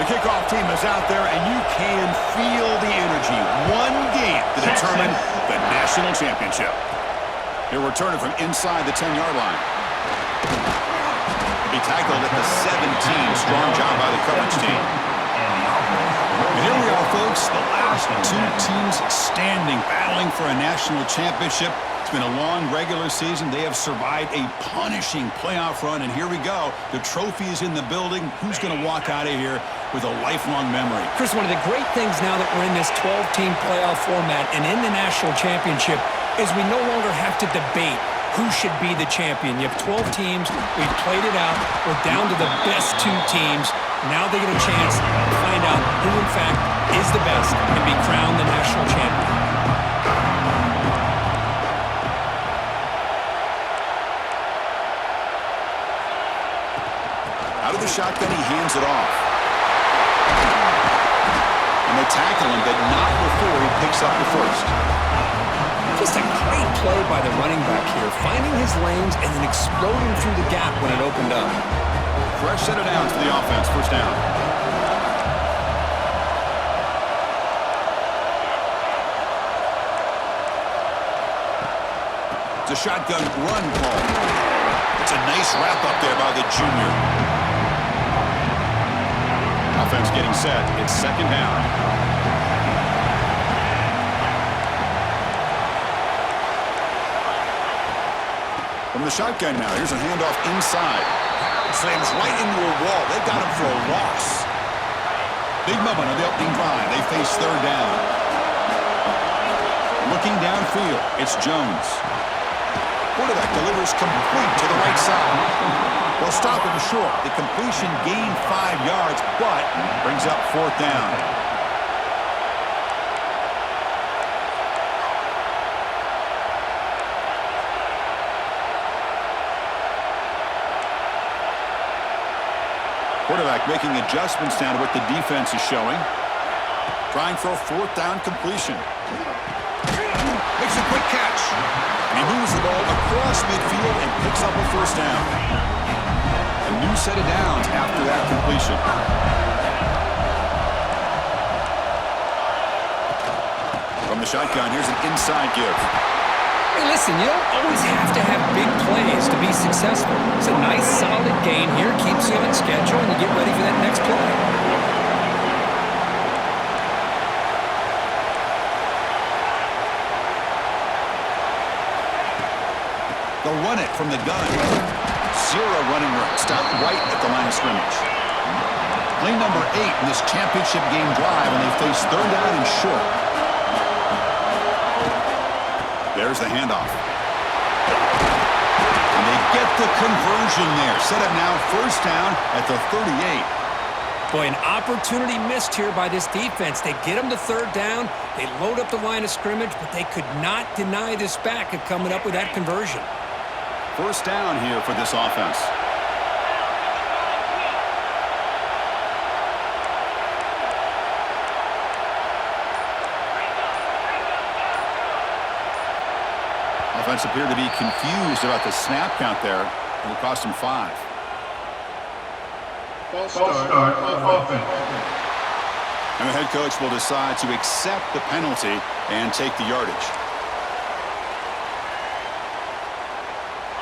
kickoff team is out there, and you can feel the energy. One game to determine the national championship. He'll return it from inside the 10-yard line. He tackled at the 17. Strong job by the coverage team. And here we are, folks, the last two teams standing, battling for a national championship. It's been a long regular season. They have survived a punishing playoff run, and here we go. The trophy is in the building. Who's going to walk out of here with a lifelong memory? Chris, one of the great things now that we're in this 12-team playoff format and in the national championship is we no longer have to debate who should be the champion. You have 12 teams. We've played it out. We're down to the best two teams. Now they get a chance to find out who, in fact, is the best and be crowned the national champion. Out of the shotgun, he hands it off. And they tackle him, but not before he picks up the first. Just a great play by the running back here, finding his lanes and then exploding through the gap when it opened up. Fresh set of downs for the offense, first down. It's a shotgun run call. It's a nice wrap up there by the junior. Offense getting set. It's second down. From the shotgun now, here's a handoff inside. Slams right into a wall. They got him for a loss. Big moment on the opening drive. They face third down. Looking downfield, it's Jones. Quarterback delivers complete to the right side. They'll stop him short. The completion gained 5 yards, but brings up fourth down. Quarterback making adjustments down to what the defense is showing. Trying for a fourth down completion. Makes a quick catch. And he moves the ball across midfield and picks up a first down. A new set of downs after that completion. From the shotgun, here's an inside give. Hey, listen, you don't always have to have big plays to be successful. It's a nice, solid gain here. Keeps you on schedule, and you get ready for that next play. They'll run it from the gun. Zero running room. Stopped right at the line of scrimmage. Play number 8 in this championship game drive, and they face third down and short. There's the handoff. And they get the conversion there. Set up now first down at the 38. Boy, an opportunity missed here by this defense. They get them to third down. They load up the line of scrimmage, but they could not deny this back of coming up with that conversion. First down here for this offense. Offense appeared to be confused about the snap count there. It will cost him 5. False start offense. And the head coach will decide to accept the penalty and take the yardage.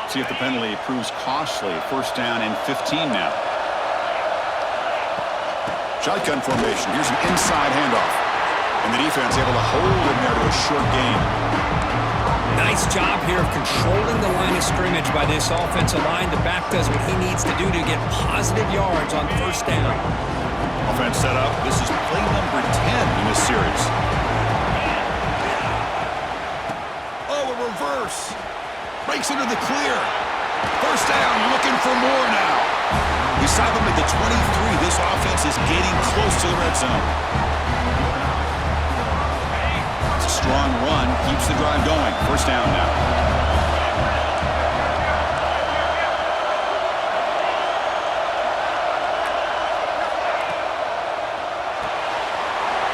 See if the penalty proves costly. First down and 15 now. Shotgun formation. Here's an inside handoff. And the defense able to hold him there to a short gain. Nice job here of controlling the line of scrimmage by this offensive line. The back does what he needs to do to get positive yards on first down. Offense set up. This is play number 10 in this series. Oh, a reverse. Breaks into the clear. First down, looking for more now. We stop him at the 23. This offense is getting close to the red zone. Strong run keeps the drive going. First down now.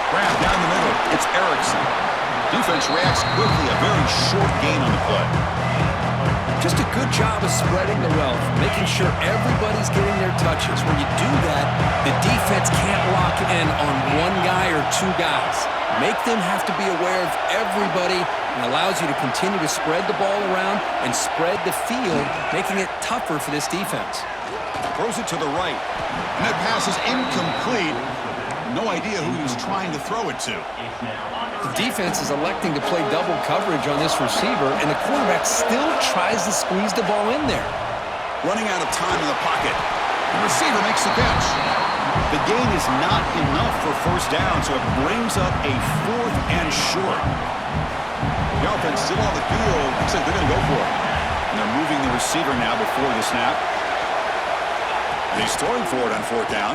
Grab down the middle. It's Erickson. Defense defense reacts quickly. A very short gain on the play. Just a good job of spreading the wealth, making sure everybody's getting their touches. When you do that, the defense can't lock in on one guy or two guys. Make them have to be aware of everybody and allows you to continue to spread the ball around and spread the field, making it tougher for this defense. Throws it to the right. And that pass is incomplete. No idea who he was trying to throw it to. The defense is electing to play double coverage on this receiver, and the quarterback still tries to squeeze the ball in there. Running out of time in the pocket. The receiver makes the catch. The gain is not enough for first down, so it brings up a 4th and short. The offense still on the field. Looks like they're going to go for it. And they're moving the receiver now before the snap. He's throwing for it on 4th down.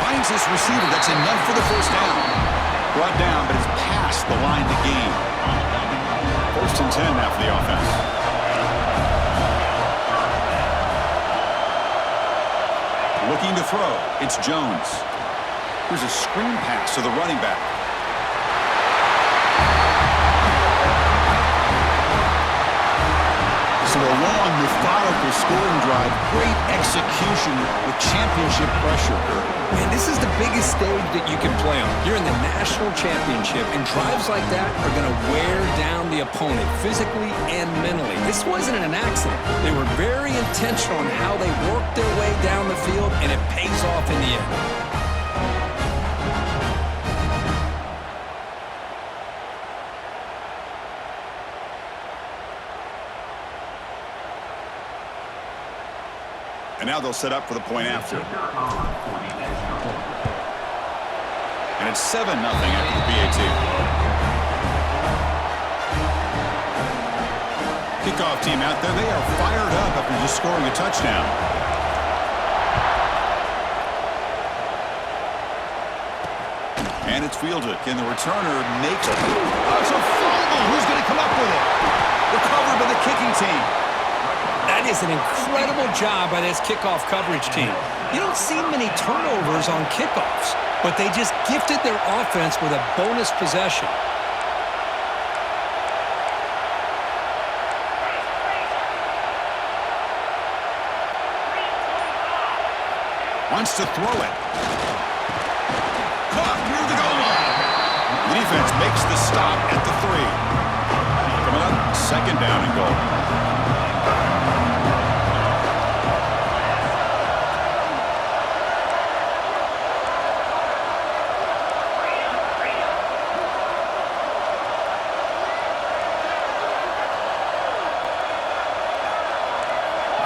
Finds this receiver. That's enough for the first down. Brought down, but it's past the line to gain. 1st and 10 now for the offense. Looking to throw. It's Jones. Here's a screen pass to the running back. So a long, methodical scoring drive. Great execution with championship pressure. Man, this is the biggest stage that you can play on. You're in the national championship, and drives like that are going to wear down the opponent physically and mentally. This wasn't an accident. They were very intentional on how they worked their way down the field, and it pays off in the end. And now they'll set up for the point after. And it's 7-0 after the PAT. Kickoff team out there. They are fired up after just scoring a touchdown. And it's fielded. And the returner makes it. Oh, it's a fumble. Who's going to come up with it? Recovered by the kicking team. That is an incredible job by this kickoff coverage team. You don't see many turnovers on kickoffs, but they just gifted their offense with a bonus possession. Wants to throw it. Caught near the goal line. The defense makes the stop at the 3. Coming up, 2nd down and goal.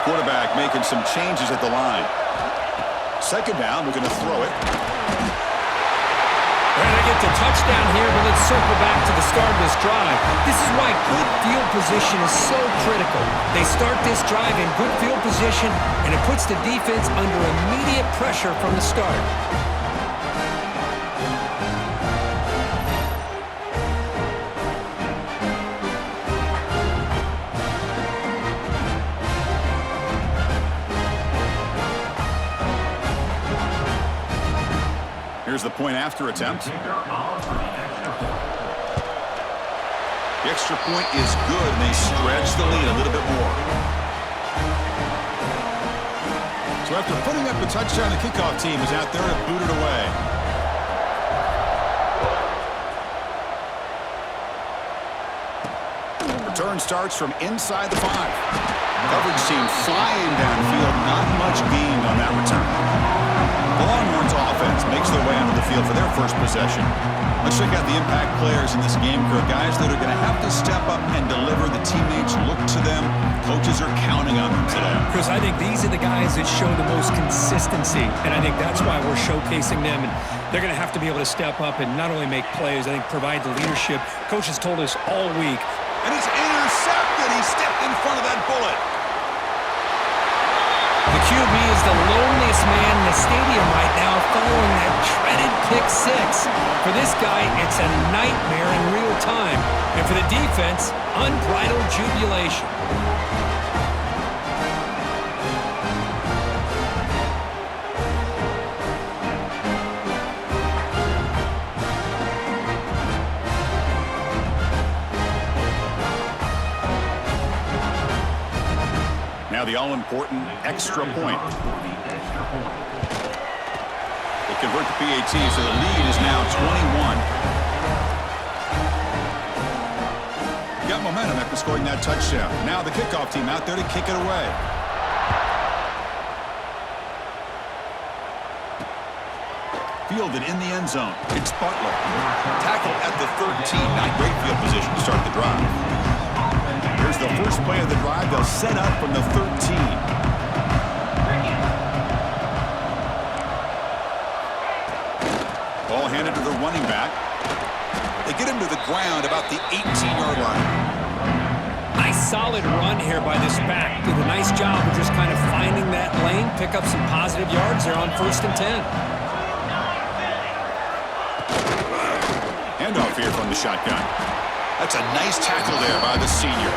Quarterback making some changes at the line. 2nd down, we're going to throw it. They're going to get the touchdown here, but let's circle back to the start of this drive. This is why good field position is so critical. They start this drive in good field position, and it puts the defense under immediate pressure from the start. Here's the point after attempt. The extra point is good, and they stretch the lead a little bit more. So after putting up a touchdown, the kickoff team is out there to boot it away. Return starts from inside the 5. Coverage team flying downfield, not much gained on that return. The Longhorns offense makes their way onto the field for their first possession. Let's check out the impact players in this game crew. Guys that are going to have to step up and deliver. The teammates look to them. Coaches are counting on them today. Because I think these are the guys that show the most consistency, and I think that's why we're showcasing them. And they're going to have to be able to step up and not only make plays, I think provide the leadership. Coaches told us all week. And it's intercepted. He stepped in front of that bullet. The QB is the loneliest man in the stadium right now following that dreaded pick 6. For this guy, it's a nightmare in real time. And for the defense, unbridled jubilation. Now the all-important extra point. They convert the PAT, so the lead is now 21. Got momentum after scoring that touchdown. Now the kickoff team out there to kick it away. Fielded in the end zone. It's Butler. Tackled at the 13. Not great field position to start the drive. Here's the first play of the drive. They'll set up from the 13. Ball handed to the running back. They get him to the ground about the 18-yard line. Nice solid run here by this back. Did a nice job of just kind of finding that lane, pick up some positive yards there on 1st and 10. Handoff here from the shotgun. That's a nice tackle there by the senior.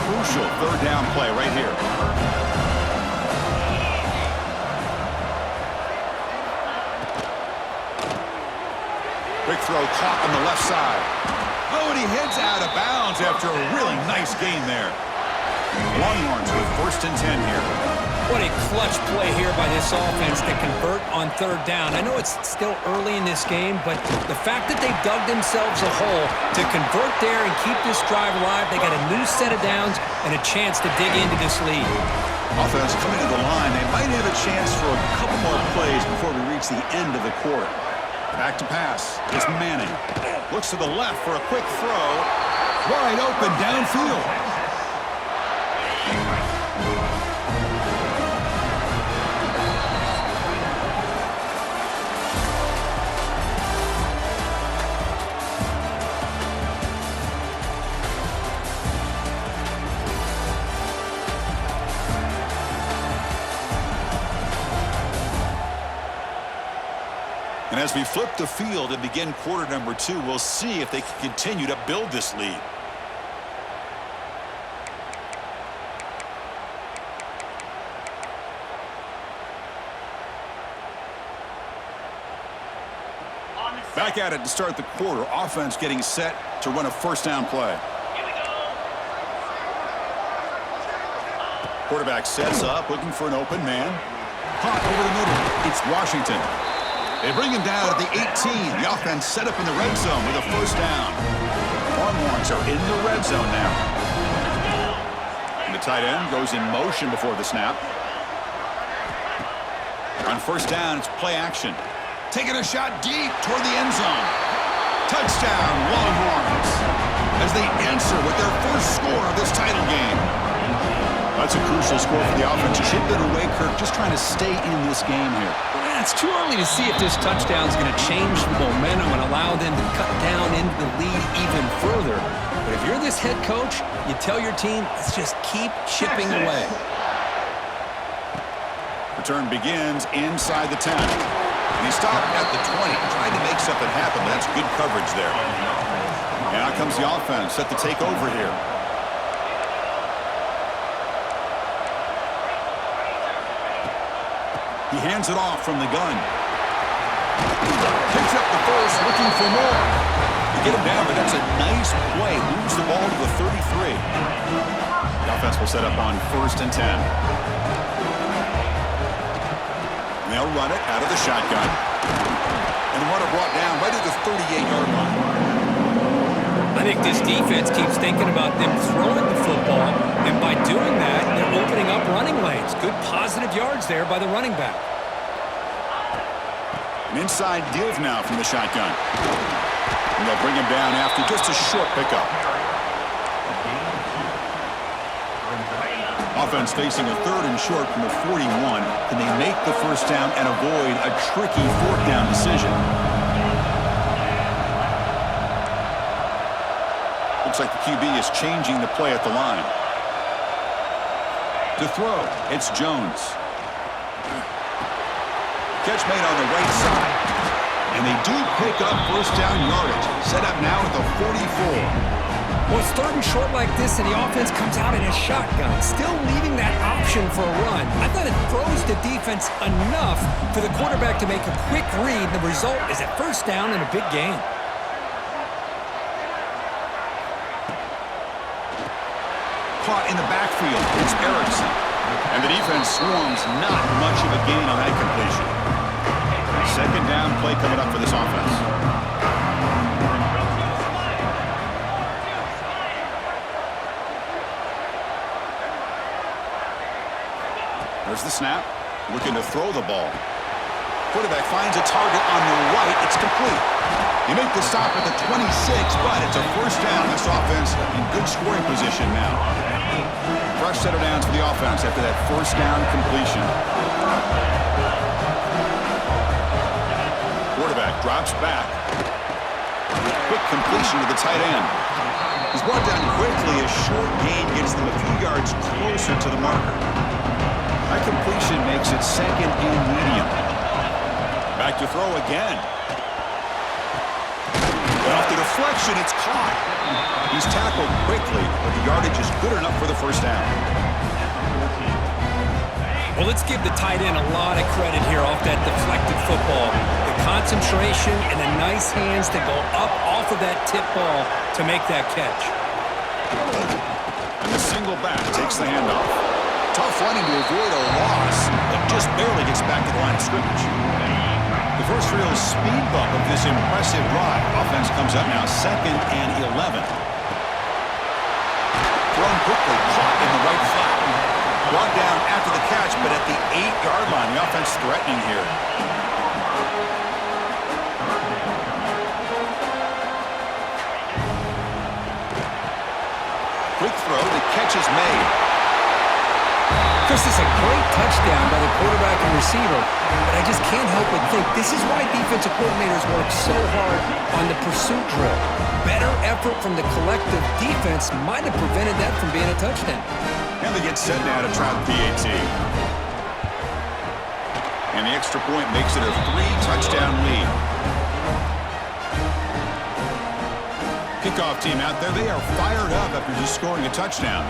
Crucial third down play right here. Quick throw caught on the left side. Oh, and he heads out of bounds after a really nice gain there. Longhorns with 1st and 10 here. What a clutch play here by this offense to convert on 3rd down. I know it's still early in this game, but the fact that they've dug themselves a hole to convert there and keep this drive alive, they got a new set of downs and a chance to dig into this lead. Offense coming to the line. They might have a chance for a couple more plays before we reach the end of the quarter. Back to pass. It's Manning. Looks to the left for a quick throw. Wide open downfield. And as we flip the field and begin quarter number 2, we'll see if they can continue to build this lead. Back at it to start the quarter. Offense getting set to run a 1st down play. Quarterback sets up, looking for an open man. Caught over the middle. It's Washington. They bring him down at the 18. The offense set up in the red zone with a 1st down. Longhorns are in the red zone now. And the tight end goes in motion before the snap. On 1st down, it's play action. Taking a shot deep toward the end zone. Touchdown, Longhorns, as they answer with their first score of this title game. That's a crucial score for the offense. Chip it away, Kirk, just trying to stay in this game here. It's too early to see if this touchdown is going to change the momentum and allow them to cut down into the lead even further. But if you're this head coach, you tell your team, let's just keep chipping away. Return begins inside the 10. And he stopped at the 20, trying to make something happen, but that's good coverage there. And out comes the offense, set to take over here. He hands it off from the gun. Picks up the first, looking for more. You get him down, but that's a nice play. Moves the ball to the 33. The offense will set up on 1st and 10. And they'll run it out of the shotgun. And the runner brought down right at the 38-yard line. I think this defense keeps thinking about them throwing the football, and by doing that, they're opening up running lanes. Good positive yards there by the running back. An inside give now from the shotgun. And they'll bring him down after just a short pickup. Offense facing a 3rd and short from the 41. Can they make the 1st down and avoid a tricky 4th down decision? Looks like the QB is changing the play at the line. To throw, it's Jones. Catch made on the right side. And they do pick up 1st down yardage. Set up now at the 44. Well, it's 3rd and short like this, and the offense comes out in a shotgun, still leaving that option for a run. I thought it throws the defense enough for the quarterback to make a quick read. The result is a 1st down and a big gain. caught in the backfield. It's Erickson. And the defense swarms, not much of a gain on that completion. Second down play coming up for this offense. There's the snap. Looking to throw the ball. Quarterback finds a target on the right. It's complete. You make the stop at the 26, but it's a first down. This offense in good scoring position now. Fresh set of downs for the offense after that first down completion. Quarterback drops back. Quick completion to the tight end. He's brought down quickly. A short gain gets them a few yards closer to the marker. That completion makes it second and medium. Back to throw again. And off the deflection, it's caught. He's tackled quickly, but the yardage is good enough for the first down. Well, let's give the tight end a lot of credit here off that deflected football. The concentration and the nice hands to go up off of that tip ball to make that catch. And the single back takes the handoff. Tough running to avoid a loss, but just barely gets back to the line of scrimmage. The first real speed bump of this impressive drive. Offense comes up now, 2nd and 11. Thrown quickly, caught in the right flat. Brought down after the catch, but at the 8-yard line, the offense threatening here. Quick throw, the catch is made. Chris, this is a great touchdown by the quarterback and receiver, but I just can't help but think this is why defensive coordinators work so hard on the pursuit drill. Better effort from the collective defense might have prevented that from being a touchdown. And they get set now to try the PAT. And the extra point makes it a 3-touchdown lead. Kickoff team out there, they are fired up after just scoring a touchdown.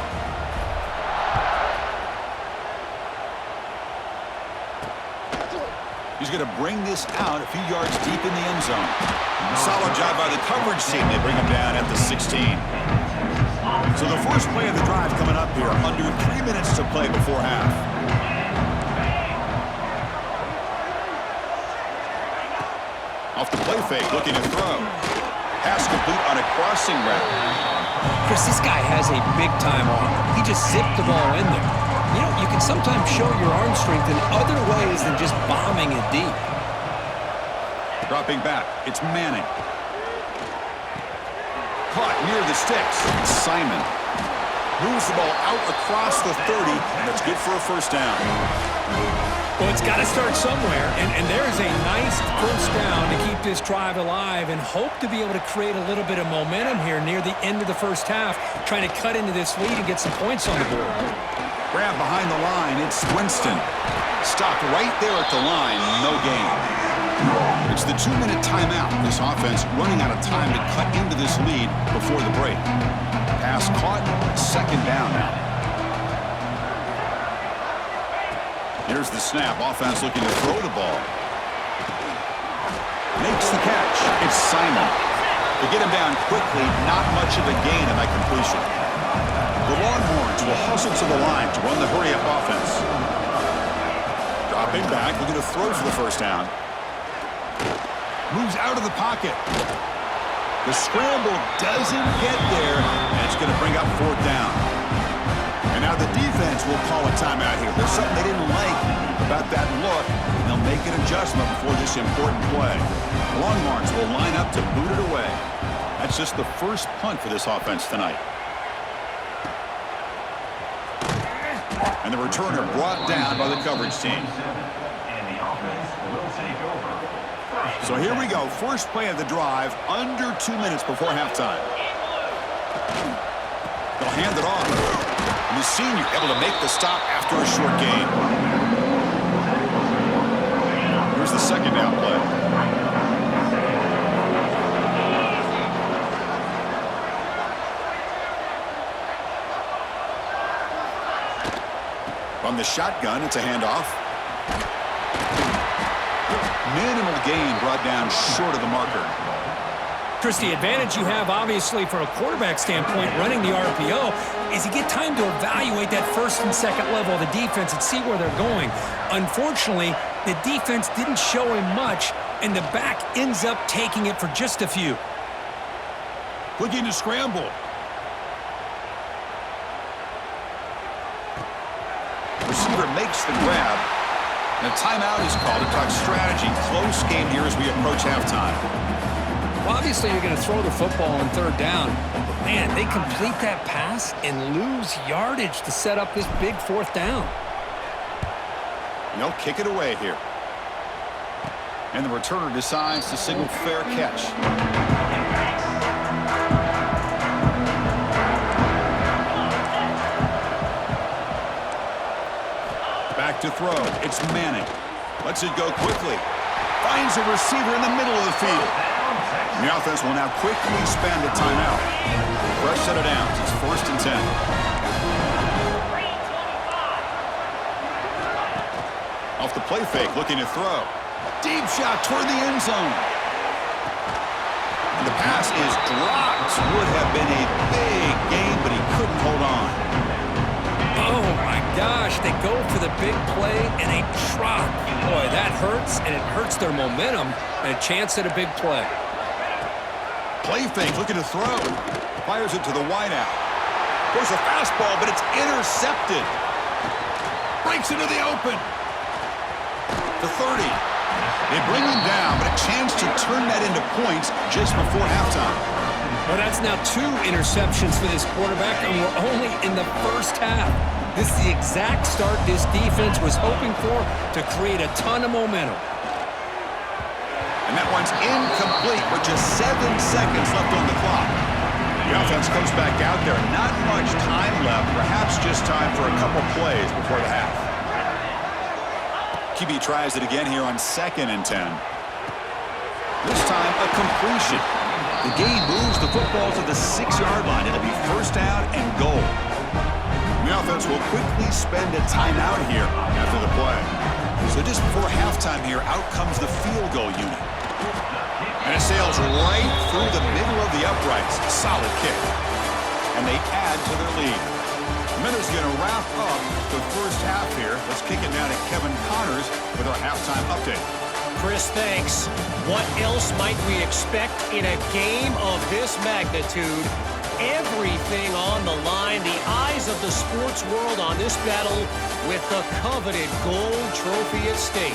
He's going to bring this out a few yards deep in the end zone. Solid job by the coverage team. They bring him down at the 16. So the first play of the drive coming up here. Under 3 minutes to play before half. Off the play fake, looking to throw. Pass complete on a crossing route. Chris, this guy has a big-time arm. He just zipped the ball in there. You know, you can sometimes show your arm strength in other ways than just bombing it deep. Dropping back, it's Manning. Caught near the sticks. Simon moves the ball out across the 30, and it's good for a first down. Well, it's got to start somewhere, and there's a nice first down to keep this drive alive and hope to be able to create a little bit of momentum here near the end of the first half, trying to cut into this lead and get some points on the board. Grab behind the line, it's Winston. Stopped right there at the line, no gain. It's the 2-minute timeout. This offense running out of time to cut into this lead before the break. Pass caught, second down now. Here's the snap. Offense looking to throw the ball. Makes the catch. It's Simon. They get him down quickly. Not much of a gain on that completion. The Longhorns will hustle to the line to run the hurry-up offense. Dropping back, looking to throw for the first down. Moves out of the pocket. The scramble doesn't get there, and it's going to bring up 4th down. And now the defense will call a timeout here. There's something they didn't like about that look, and they'll make an adjustment before this important play. The Longhorns will line up to boot it away. That's just the first punt for this offense tonight. And the returner brought down by the coverage team. So here we go. First play of the drive, under 2 minutes before halftime. They'll hand it off. And the senior able to make the stop after a short gain. Here's the second down play. From the shotgun, it's a handoff. Minimal gain brought down short of the marker. Chris, the advantage you have, obviously, from a quarterback standpoint, running the RPO, is you get time to evaluate that first and second level of the defense and see where they're going. Unfortunately, the defense didn't show him much, and the back ends up taking it for just a few. Looking to scramble. Receiver makes the grab. And a timeout is called to talk strategy. Close game here as we approach halftime. Well, obviously, you're going to throw the football on third down. But, man, they complete that pass and lose yardage to set up this big fourth down. And they'll kick it away here. And the returner decides to signal fair catch. Back to throw. It's Manning. Lets it go quickly. Finds a receiver in the middle of the field. And the offense will now quickly spend a timeout. Fresh set of downs. It's 1st and 10. Off the play fake, looking to throw. Deep shot toward the end zone. And the pass is dropped. Would have been a big game, but he couldn't hold on. Oh, my gosh. They go for the big play, and they drop. Boy, that hurts, and it hurts their momentum, and a chance at a big play. Play fake, looking to throw. Fires it to the wideout. There's a fastball, but it's intercepted. Breaks into the open. The 30. They bring him down, but a chance to turn that into points just before halftime. Well, that's now 2 interceptions for this quarterback, and we're only in the first half. This is the exact start this defense was hoping for to create a ton of momentum. And that one's incomplete with just 7 seconds left on the clock. The offense comes back out there. Not much time left. Perhaps just time for a couple plays before the half. QB tries it again here on 2nd and 10. This time a completion. The game moves the football to the 6-yard line. It'll be 1st down and goal. The offense will quickly spend a timeout here after the play. So just before halftime here, out comes the field goal unit. And it sails right through the middle of the uprights. Solid kick. And they add to their lead. The Miners going to wrap up the first half here. Let's kick it now to Kevin Connors with our halftime update. Chris, thanks. What else might we expect in a game of this magnitude? Everything on the line. The eyes of the sports world on this battle with the coveted gold trophy at stake.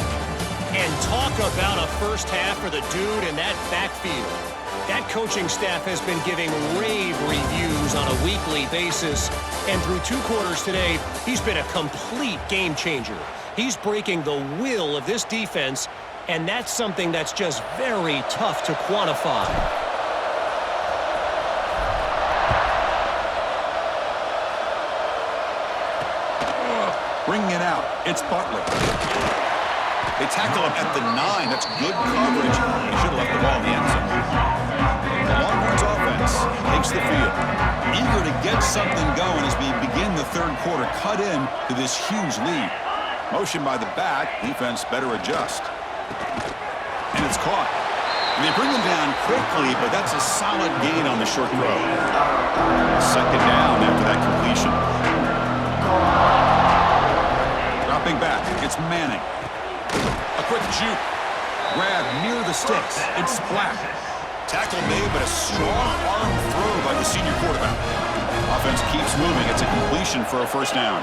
And talk about a first half for the dude in that backfield. That coaching staff has been giving rave reviews on a weekly basis. And through 2 quarters today, he's been a complete game changer. He's breaking the will of this defense, and that's something that's just very tough to quantify. Bringing it out, it's Butler. They tackle him at the 9. That's good coverage. He should have left the ball in the end zone. The Longhorns offense takes the field. Eager to get something going as we begin the 3rd quarter. Cut in to this huge lead. Motion by the back. Defense better adjust. And it's caught. And they bring him down quickly, but that's a solid gain on the short throw. 2nd down after that completion. Dropping back. It's Manning. A quick juke. Grab near the sticks. It's Black. Tackle made, but a strong arm throw by the senior quarterback. Offense keeps moving. It's a completion for a 1st down.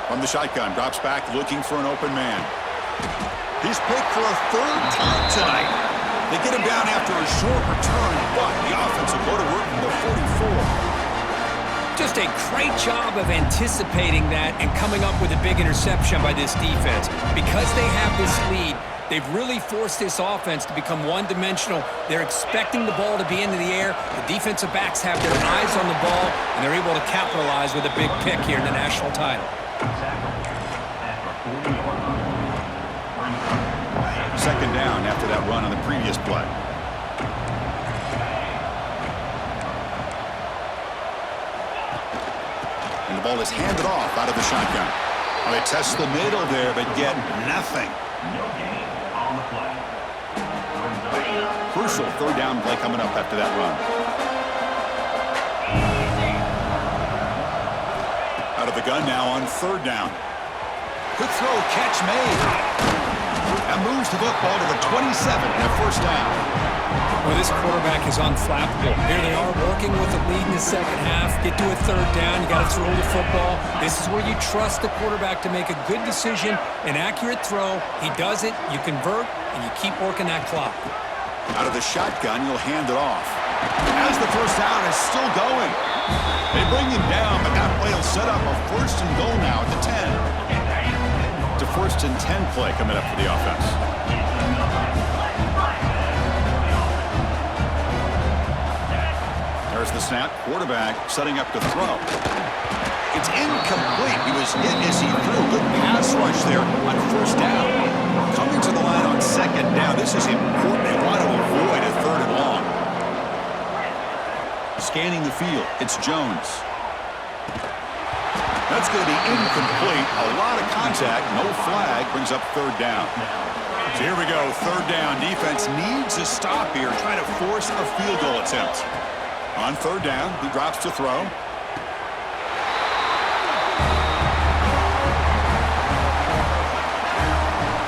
From the shotgun, drops back looking for an open man. He's picked for a 3rd time tonight. They get him down after a short return, but the offense will go to work from the 44. Just a great job of anticipating that and coming up with a big interception by this defense. Because they have this lead, they've really forced this offense to become one-dimensional. They're expecting the ball to be into the air. The defensive backs have their eyes on the ball, and they're able to capitalize with a big pick here in the national title. 2nd down after that run on the previous play. And the ball is handed off out of the shotgun. Well, they test the middle there, but get nothing. Crucial third down play coming up after that run. Out of the gun now on third down. Good throw, catch made. That moves the football to the 27 and a first down. Well, this quarterback is unflappable. Here they are working with the lead in the second half. Get to a third down. You got to throw the football. This is where you trust the quarterback to make a good decision, an accurate throw. He does it, you convert, and you keep working that clock. Out of the shotgun, you'll hand it off. As the first down is still going. They bring him down, but that play will set up a first and goal now at the 10. To first and 10 play coming up for the offense. There's the snap. Quarterback setting up to throw. It's incomplete. He was hit as he threw. Good pass rush there on first down. Coming to the line on second down. This is important. They want to avoid a third and long. Scanning the field. It's Jones. That's going to be incomplete. A lot of contact. No flag. Brings up third down. So here we go. Third down. Defense needs a stop here. Trying to force a field goal attempt. On third down, he drops to throw.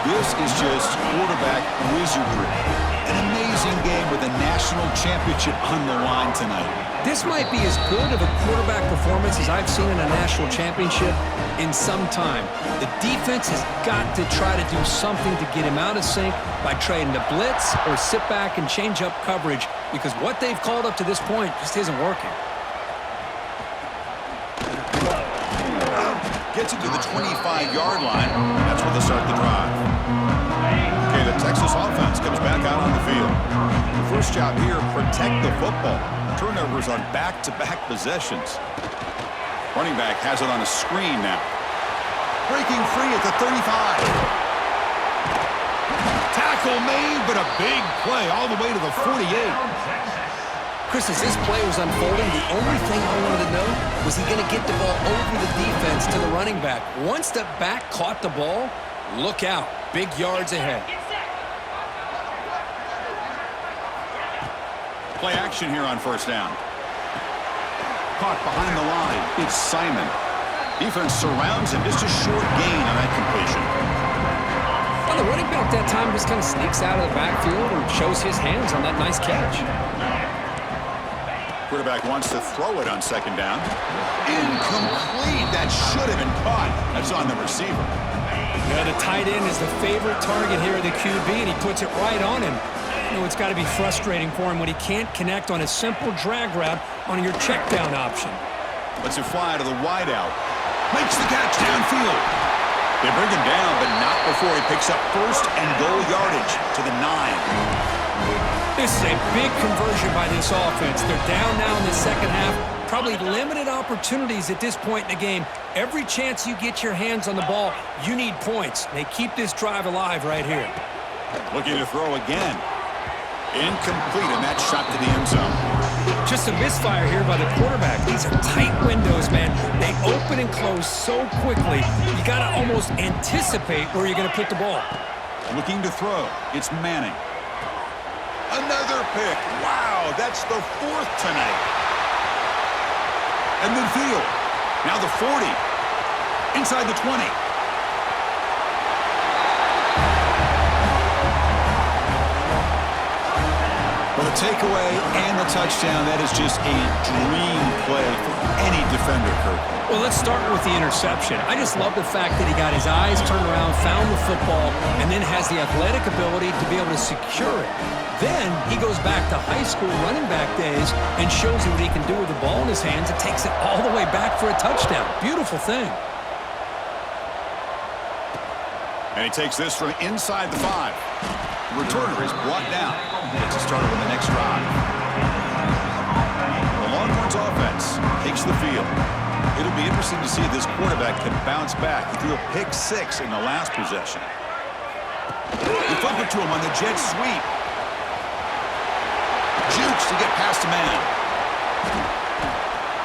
This is just quarterback wizardry. An amazing game with a national championship on the line tonight. This might be as good of a quarterback performance as I've seen in a national championship in some time. The defense has got to try to do something to get him out of sync by trying to blitz or sit back and change up coverage, because what they've called up to this point just isn't working. Gets it to the 25-yard line. That's where they start the drive. Okay, the Texas offense comes back out on the field. The first job here, protect the football. Turnovers on back-to-back possessions. Running back has it on a screen now. Breaking free at the 35. Tackle made, but a big play all the way to the 48. Chris, as this play was unfolding, the only thing I wanted to know was he going to get the ball over the defense to the running back. Once the back caught the ball, look out. Big yards ahead. Play action here on first down. Caught behind the line. It's Simon. Defense surrounds him. Just a short gain on that completion. Well, the running back that time just kind of sneaks out of the backfield and shows his hands on that nice catch. Quarterback wants to throw it on second down. Incomplete. That should have been caught. That's on the receiver. Yeah, the tight end is the favorite target here of the QB, and he puts it right on him. You know, it's got to be frustrating for him when he can't connect on a simple drag route on your check down option. Lets it fly to the wideout. Makes the catch downfield. They bring him down, but not before he picks up first and goal yardage to the 9. This is a big conversion by this offense. They're down now in the second half. Probably limited opportunities at this point in the game. Every chance you get your hands on the ball, you need points. They keep this drive alive right here. Looking to throw again. Incomplete, and that shot to the end zone. Just a misfire here by the quarterback. These are tight windows, man. They open and close so quickly. You got to almost anticipate where you're going to put the ball. Looking to throw. It's Manning. Another pick. Wow, that's the 4th tonight. And midfield. Now the 40. Inside the 20. Well, the takeaway and the touchdown, that is just a dream play for any defender, Kurt. Well, let's start with the interception. I just love the fact that he got his eyes turned around, found the football, and then has the athletic ability to be able to secure it. Then he goes back to high school running back days and shows you what he can do with the ball in his hands and takes it all the way back for a touchdown. Beautiful thing. And he takes this from inside the 5. The returner is brought down. Gets a starter on the next drive. The Longhorns offense takes the field. It'll be interesting to see if this quarterback can bounce back. He threw a pick 6 in the last possession. They flip it to him on the jet sweep. Jukes to get past a man.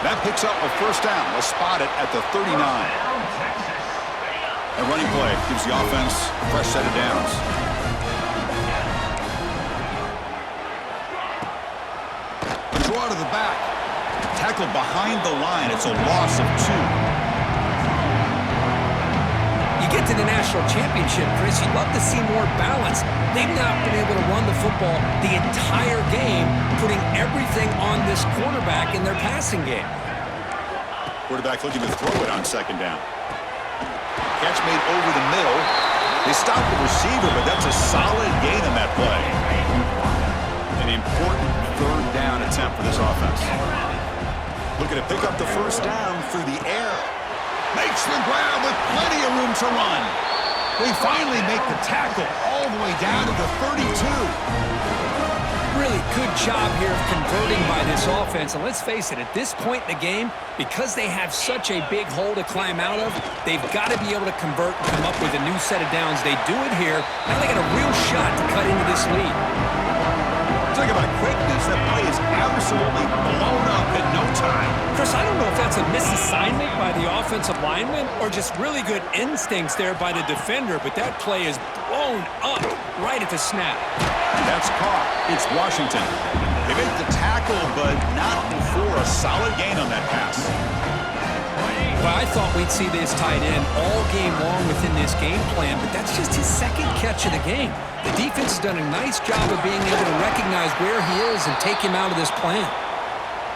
That picks up a first down. They'll spot it at the 39. A running play gives the offense a fresh set of downs. draw to the back. Tackled behind the line. It's a loss of 2. You get to the national championship, Chris, you'd love to see more balance. They've not been able to run the football the entire game, putting everything on this quarterback in their passing game. Quarterback looking to throw it on 2nd down. Catch made over the middle. They stopped the receiver, but that's a solid gain on that play. An important 3rd down attempt for this offense. Looking to pick up the 1st down through the air. Makes the grab with plenty of room to run. They finally make the tackle all the way down to the 32. Really good job here of converting by this offense. And let's face it, at this point in the game, because they have such a big hole to climb out of, they've got to be able to convert and come up with a new set of downs. They do it here. Now they got a real shot to cut into this lead. Talk about quickness. That play is absolutely blown up in no time. Chris, I don't know if that's a misassignment by the offensive lineman or just really good instincts there by the defender, but that play is blown up right at the snap. That's caught. It's Washington. They make the tackle, but not before a solid gain on that pass. Well, I thought we'd see this tight end all game long within this game plan, but that's just his 2nd catch of the game. The defense has done a nice job of being able to recognize where he is and take him out of this plan.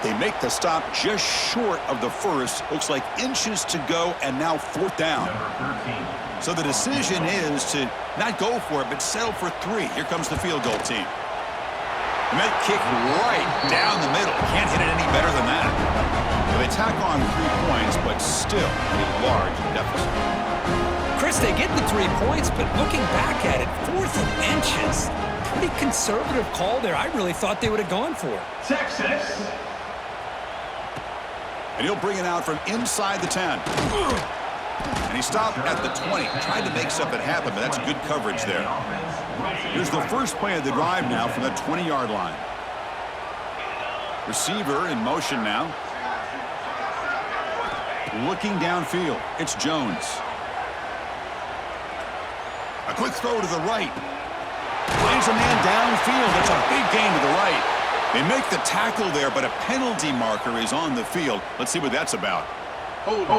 They make the stop just short of the 1st. Looks like inches to go, and now 4th down. So the decision is to not go for it, but settle for 3. Here comes the field goal team. And that kick right down the middle. Can't hit it any better than that. They tack on 3 points, but still a large deficit. Chris, they get the 3 points, but looking back at it, 4th and inches. Pretty conservative call there. I really thought they would have gone for it. Texas. And he'll bring it out from inside the 10. And he stopped at the 20. Tried to make something happen, but that's good coverage there. Here's the first play of the drive now from the 20-yard line. Receiver in motion now. Looking downfield. It's Jones. A quick throw to the right. Finds a man downfield. That's a big gain to the right. They make the tackle there, but a penalty marker is on the field. Let's see what that's about. Hold it.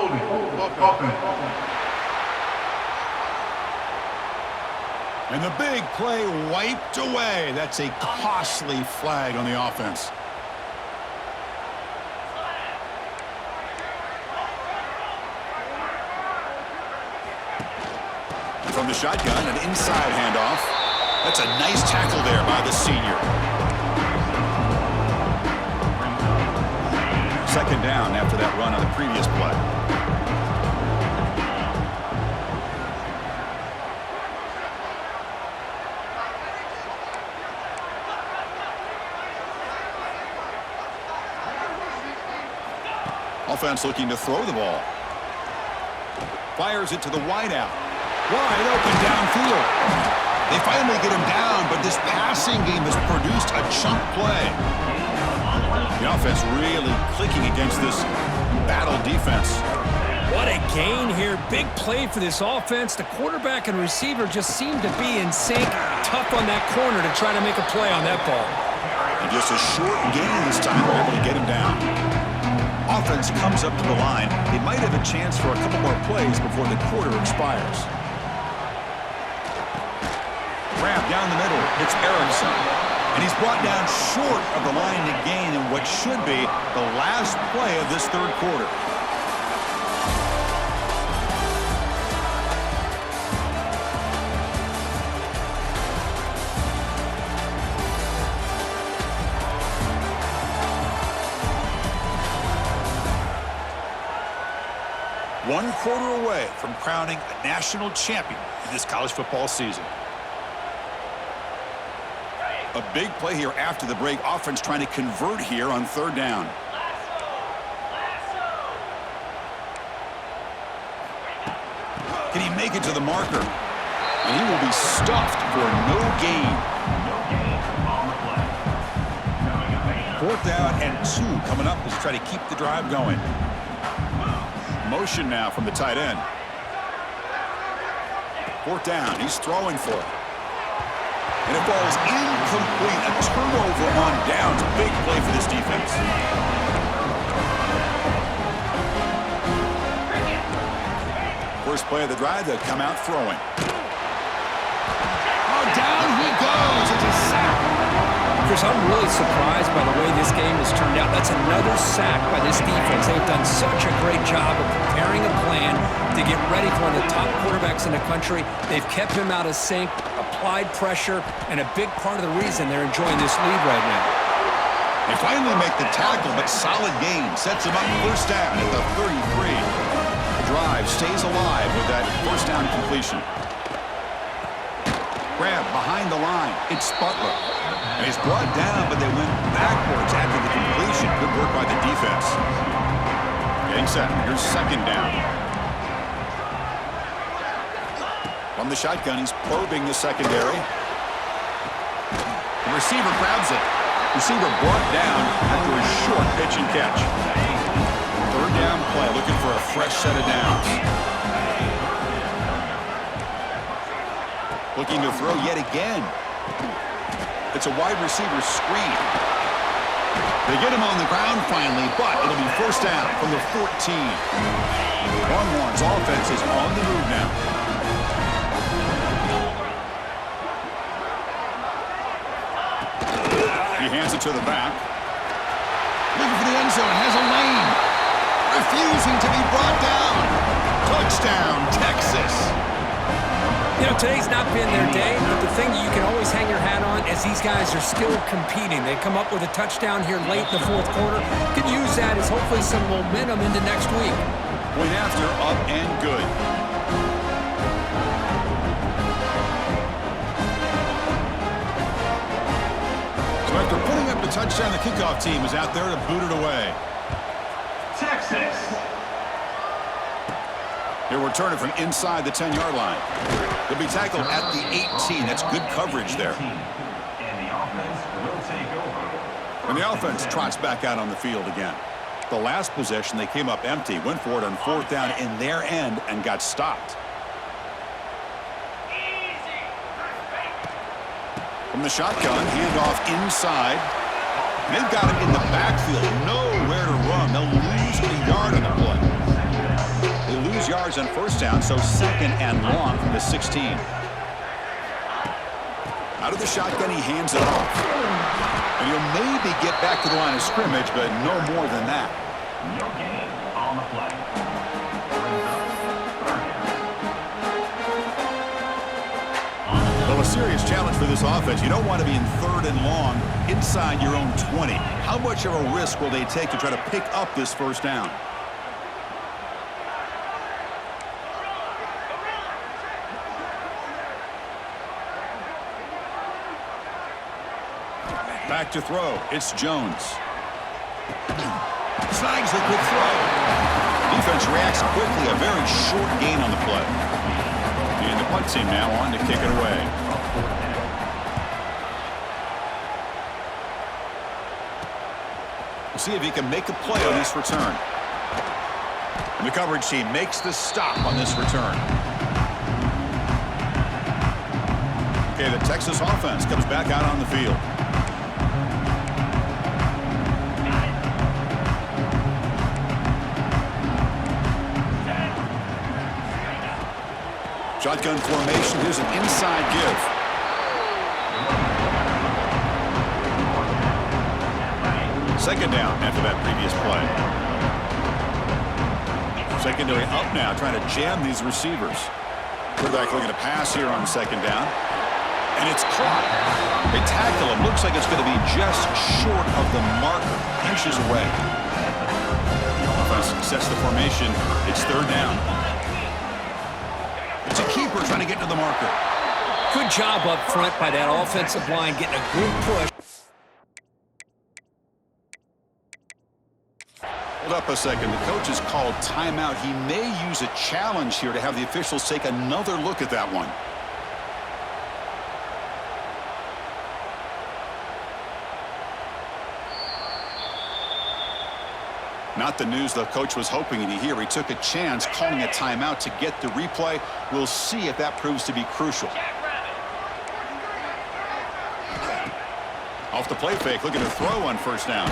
And the big play wiped away. That's a costly flag on the offense. From the shotgun, an inside handoff. That's a nice tackle there by the senior. 2nd down after that run on the previous play. Offense looking to throw the ball. Fires it to the wideout. Wide open downfield. They finally get him down, but this passing game has produced a chunk play. The offense really clicking against this battle defense. What a gain here. Big play for this offense. The quarterback and receiver just seem to be in sync. Tough on that corner to try to make a play on that ball. And just a short gain this time. They're able to get him down. Offense comes up to the line. They might have a chance for a couple more plays before the quarter expires. Grab down the middle. It's Erickson. And he's brought down short of the line to gain in what should be the last play of this 3rd quarter. One quarter away from crowning a national champion in this college football season. A big play here after the break. Offense trying to convert here on 3rd down. Can he make it to the marker? And he will be stuffed for no gain. 4th down and 2 coming up as they try to keep the drive going. Motion now from the tight end. 4th down. He's throwing for it. And it falls incomplete. A turnover on downs. Big play for this defense. First play of the drive, they'll come out throwing. Oh, down he goes. It's a sack. Chris, I'm really surprised by the way this game has turned out. That's another sack by this defense. They've done such a great job of preparing a plan to get ready for one of the top quarterbacks in the country. They've kept him out of sync, applied pressure, and a big part of the reason they're enjoying this lead right now. They finally make the tackle, but solid gain. Sets him up first down at the 33. The drive stays alive with that first down completion. Grab behind the line. It's Butler. And he's brought down, but they went backwards after the completion. Good work by the defense. Getting set. Here's second down. From the shotgun, he's probing the secondary. The receiver grabs it. Receiver brought down after a short pitch and catch. Third down play, looking for a fresh set of downs. Looking to throw yet again. It's a wide receiver screen. They get him on the ground finally, but it'll be first down from the 14. Longhorns offense is on the move now. He hands it to the back. Looking for the end zone, has a lane. Refusing to be brought down. Touchdown, Texas. You know, today's not been their day, but the thing you can always hang your hat on is these guys are still competing. They come up with a touchdown here late in the fourth quarter. Can use that as hopefully some momentum into next week. Point after, up and good. So after putting up the touchdown, the kickoff team is out there to boot it away. Texas. He'll return it from inside the 10-yard line. He'll be tackled at the 18. That's good coverage there. And the offense will take over. And the offense trots back out on the field again. The last possession, they came up empty, went for it on fourth down in their end, and got stopped. From the shotgun, handoff inside. They've got it in the backfield. Nowhere to run. They'll lose a yard on the play. They lose yards on first down, so second and long from the 16. Out of the shotgun, he hands it off. And he'll maybe get back to the line of scrimmage, but no more than that. No gain on the play. Well, a serious challenge for this offense. You don't want to be in third and long inside your own 20. How much of a risk will they take to try to pick up this first down? Back to throw. It's Jones. Snags the quick throw. Defense reacts quickly. A very short gain on the play. And the punt team now on to kick it away. We'll see if he can make a play on this return. And the coverage team makes the stop on this return. Okay, the Texas offense comes back out on the field. Shotgun formation. Here's an inside give. Second down after that previous play. Secondary up now, trying to jam these receivers. Quarterback looking to pass here on second down. And it's caught. They tackle him. Looks like it's going to be just short of the marker. Inches away. Offense sets the formation. It's third down. It's a keeper trying to get to the marker. Good job up front by that offensive line, getting a good push. Hold up a second. The coach has called timeout. He may use a challenge here to have the officials take another look at that one. Not the news the coach was hoping to hear. He took a chance calling a timeout to get the replay. We'll see if that proves to be crucial. Off the play fake, looking to throw on first down.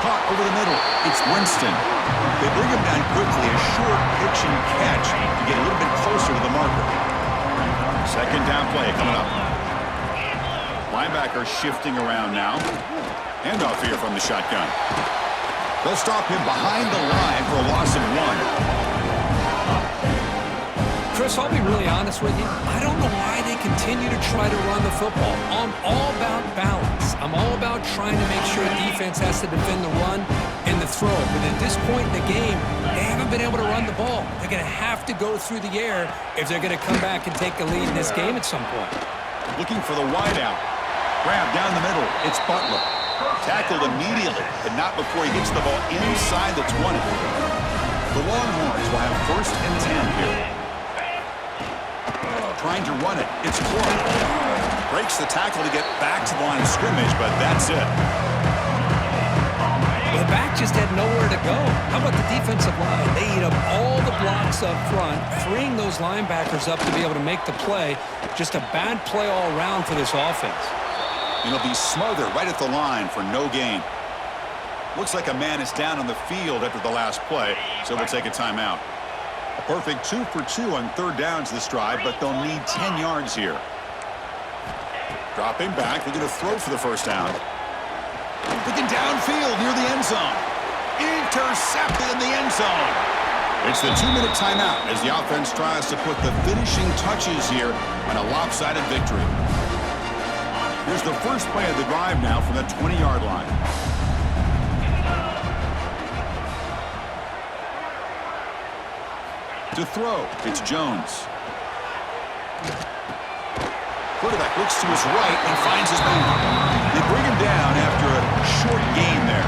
Caught over the middle. It's Winston. They bring him down quickly. A short pitch and catch to get a little bit closer to the marker. Second down play coming up. Linebacker shifting around now. Handoff here from the shotgun. They'll stop him behind the line for a loss of 1. Chris, I'll be really honest with you. I don't know why they continue to try to run the football. I'm all about balance. I'm all about trying to make sure defense has to defend the run and the throw. But at this point in the game, they haven't been able to run the ball. They're going to have to go through the air if they're going to come back and take a lead in this game at some point. Looking for the wideout. Grab down the middle. It's Butler. Tackled immediately, but not before he gets the ball inside the 20. The Longhorns will have 1st and 10 here. Trying to run it. It's Clark. Breaks the tackle to get back to the line of scrimmage, but that's it. The back just had nowhere to go. How about the defensive line? They eat up all the blocks up front, freeing those linebackers up to be able to make the play. Just a bad play all around for this offense. It'll be smothered right at the line for no gain. Looks like a man is down on the field after the last play, so we'll take a timeout. A perfect 2 for 2 on 3rd downs this drive, but they'll need 10 yards here. Dropping back, looking to throw for the first down. Looking downfield near the end zone. Intercepted in the end zone. It's the 2-minute timeout as the offense tries to put the finishing touches here on a lopsided victory. Here's the first play of the drive now from the 20-yard line. To throw, it's Jones. Quarterback looks to his right and finds his man. They bring him down after a short gain there.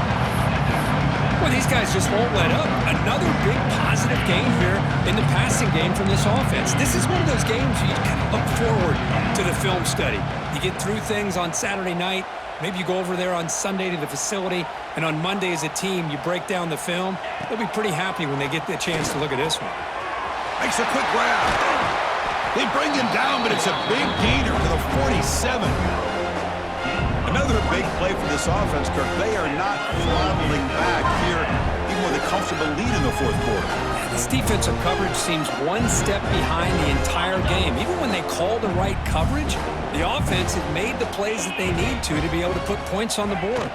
Well, these guys just won't let up. Another big positive gain here in the passing game from this offense. This is one of those games you kind of look forward to the film study. You get through things on Saturday night. Maybe you go over there on Sunday to the facility, and on Monday as a team, you break down the film. They'll be pretty happy when they get the chance to look at this one. Makes a quick grab. They bring him down, but it's a big gainer to the 47. Another big play for this offense, Kirk. They are not throttling back here, even with a comfortable lead in the 4th quarter. This defensive coverage seems one step behind the entire game. Even when they call the right coverage, the offense has made the plays that they need to be able to put points on the board.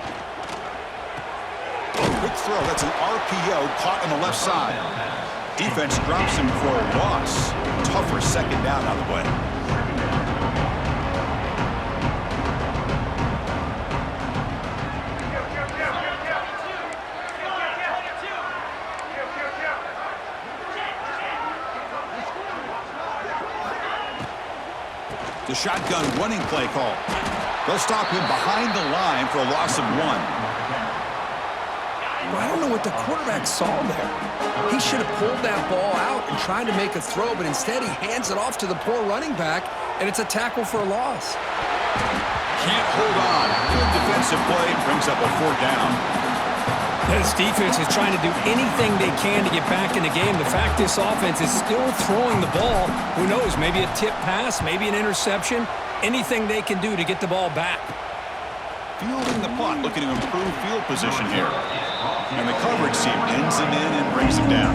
Quick throw. That's an RPO caught on the left side. Defense drops him for a loss. Tougher second down on the way. The shotgun running play call. They'll stop him behind the line for a loss of 1. Well, I don't know what the quarterback saw there. He should have pulled that ball out and tried to make a throw, but instead he hands it off to the poor running back, and it's a tackle for a loss. Can't hold on. Good defensive play. Brings up a 4th down. This defense is trying to do anything they can to get back in the game. The fact this offense is still throwing the ball, who knows, maybe a tip pass, maybe an interception, anything they can do to get the ball back. Fielding the punt, looking to improve field position here. And the coverage team pins him in and brings him down.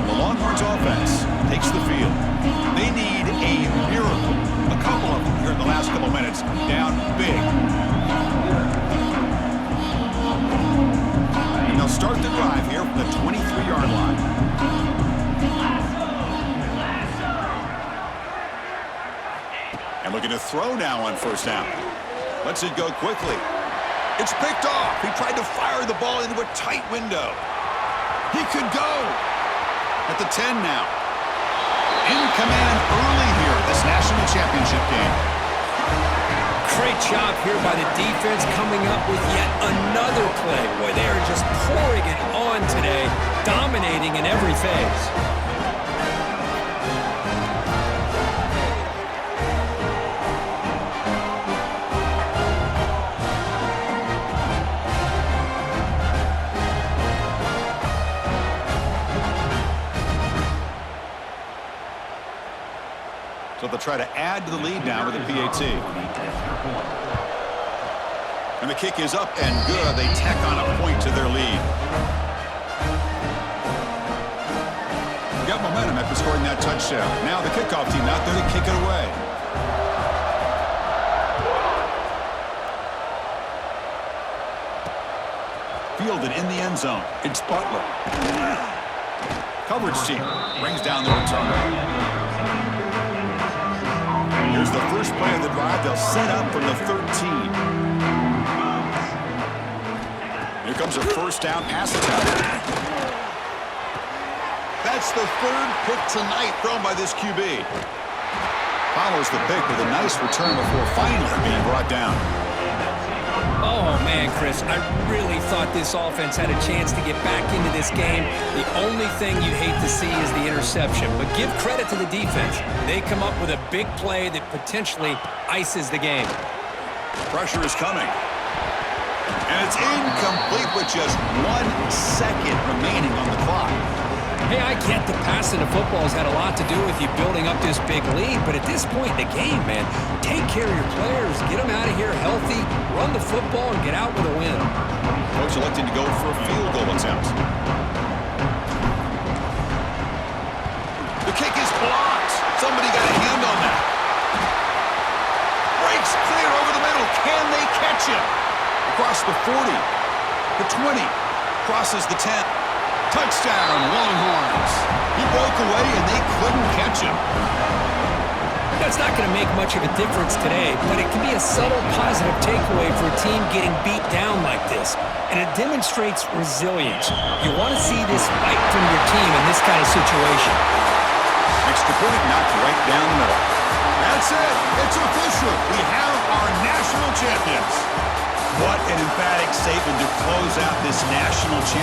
The Longhorns offense takes the field. They need a miracle. A couple of them here in the last couple minutes, down big. And they'll start the drive here from the 23-yard line. And looking to throw now on first down. Lets it go quickly. It's picked off. He tried to fire the ball into a tight window. He could go. At the 10 now. In command early here at this national championship game. Great job here by the defense coming up with yet another play. Boy, they are just pouring it on today, dominating in every phase. So they'll try to add to the lead now with the PAT. And the kick is up and good. They tack on a point to their lead. Got momentum after scoring that touchdown. Now the kickoff team out there to kick it away. Fielded in the end zone. It's Butler. Coverage team brings down the return. Here's the first play of the drive. They'll set up from the 13. Here comes a first down pass attempt. That's the third pick tonight thrown by this QB. Follows the pick with a nice return before finally being brought down. Oh, man, Chris, I really thought this offense had a chance to get back into this game. The only thing you'd hate to see is the interception. But give credit to the defense. They come up with a big play that potentially ices the game. Pressure is coming. And it's incomplete with just 1 second remaining on the clock. Hey, I get the passing of football has had a lot to do with you building up this big lead, but at this point in the game, man, take care of your players, get them out of here healthy, run the football, and get out with a win. Coach electing to go for a field goal attempt. The kick is blocked. Somebody got a hand on that. Breaks clear over the middle. Can they catch him? Across the 40, the 20, crosses the 10. Touchdown, Longhorns. He broke away, and they couldn't catch him. That's not going to make much of a difference today, but it can be a subtle positive takeaway for a team getting beat down like this. And it demonstrates resilience. You want to see this fight from your team in this kind of situation. Extra point knocked right down the middle. That's it. It's official. We have our national champions. What an emphatic statement to close out this national championship.